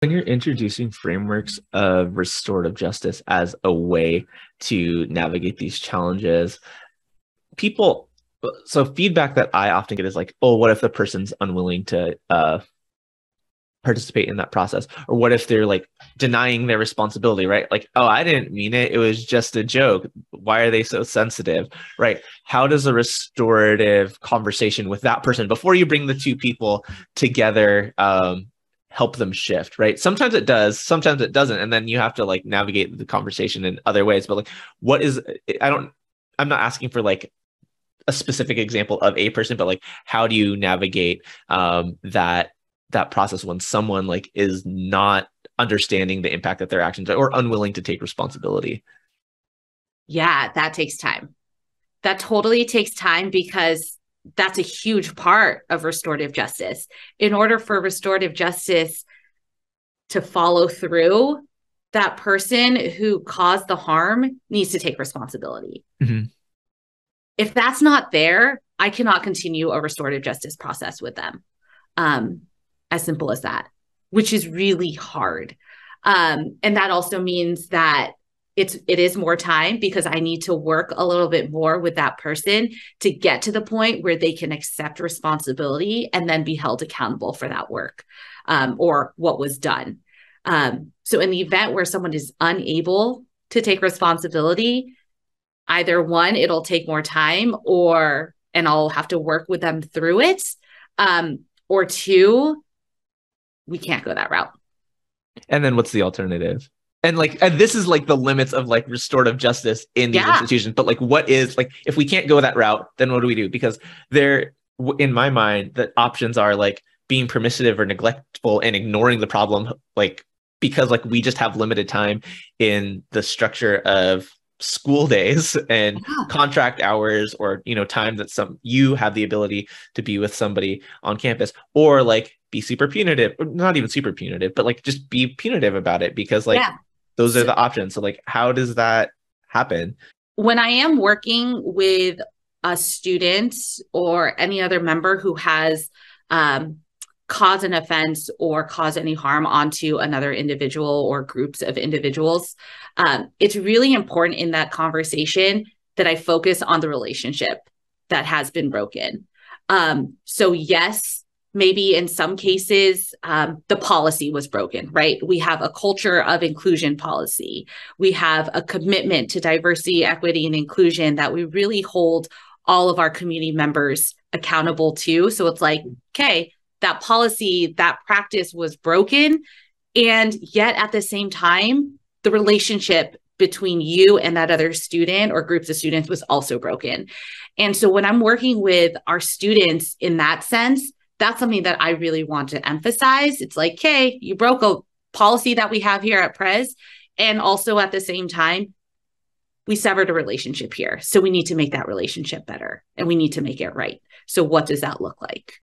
When you're introducing frameworks of restorative justice as a way to navigate these challenges, people, so feedback that I often get is like, oh, what if the person's unwilling to participate in that process? Or what if they're like denying their responsibility, right? Like, oh, I didn't mean it. It was just a joke. Why are they so sensitive, right? How does a restorative conversation with that person before you bring the two people together help them shift, right? Sometimes it does, sometimes it doesn't. And then you have to like navigate the conversation in other ways. But like, what is, I'm not asking for like a specific example of a person, but like, how do you navigate that process when someone like is not understanding the impact that their actions are or unwilling to take responsibility? Yeah, that takes time. That totally takes time because that's a huge part of restorative justice. In order for restorative justice to follow through, that person who caused the harm needs to take responsibility. Mm-hmm. If that's not there, I cannot continue a restorative justice process with them. As simple as that, which is really hard. And that also means that it is more time because I need to work a little bit more with that person to get to the point where they can accept responsibility and then be held accountable for that work or what was done. So in the event where someone is unable to take responsibility, either one, it'll take more time and I'll have to work with them through it. Or two, we can't go that route. And then what's the alternative? And this is like the limits of like restorative justice in these institutions. But like, what is like, if we can't go that route, then what do we do? Because in my mind, the options are like being permissive or neglectful and ignoring the problem, like, because like we just have limited time in the structure of school days and contract hours or time that you have the ability to be with somebody on campus, or like be super punitive, not even super punitive, but like just be punitive about it because like those are the options. So like, how does that happen? When I am working with a student or any other member who has caused an offense or caused any harm onto another individual or groups of individuals, it's really important in that conversation that I focus on the relationship that has been broken. So yes, maybe in some cases, the policy was broken, right? We have a culture of inclusion policy. We have a commitment to diversity, equity, and inclusion that we really hold all of our community members accountable to. So it's like, okay, that policy, that practice was broken. And yet at the same time, the relationship between you and that other student or groups of students was also broken. And so when I'm working with our students in that sense, that's something that I really want to emphasize. It's like, okay, you broke a policy that we have here at Pres. And also at the same time, we severed a relationship here. So we need to make that relationship better and we need to make it right. So what does that look like?